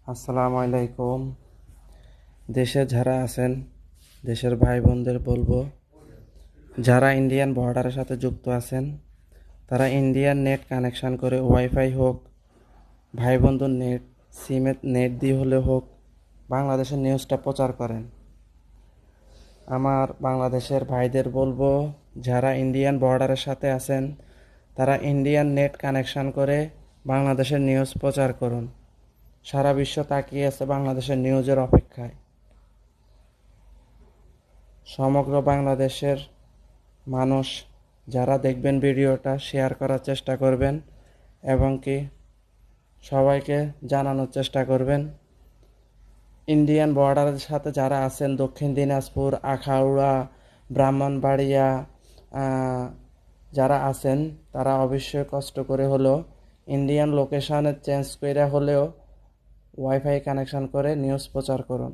আসসালামু আলাইকুম। দেশে যারা আছেন, দেশের ভাই বোনদের বলবো, যারা ইন্ডিয়ান বর্ডারের সাথে যুক্ত আছেন, তারা ইন্ডিয়ান নেট কানেকশান করে, ওয়াইফাই হোক, ভাই বন্ধুর নেট, সিমের নেট দিয়ে হলে হোক, বাংলাদেশের নিউজটা প্রচার করেন। আমার বাংলাদেশের ভাইদের বলবো, যারা ইন্ডিয়ান বর্ডারের সাথে আছেন, তারা ইন্ডিয়ান নেট কানেকশান করে বাংলাদেশের নিউজ প্রচার করুন। সারা বিশ্ব তাকিয়ে আছে বাংলাদেশের নিউজের অপেক্ষায়। সমগ্র বাংলাদেশের মানুষ যারা দেখবেন ভিডিওটা শেয়ার করার চেষ্টা করবেন এবং কি সবাইকে জানানোর চেষ্টা করবেন। ইন্ডিয়ান বর্ডারের সাথে যারা আছেন, দক্ষিণ দিনাজপুর, আখাউড়া, ব্রাহ্মণবাড়িয়া, যারা আছেন তারা অবশ্যই কষ্ট করে হলেও ইন্ডিয়ান লোকেশানে চেঞ্জ করে হলেও ওয়াইফাই কানেকশন করে নিউজ প্রচার করুন।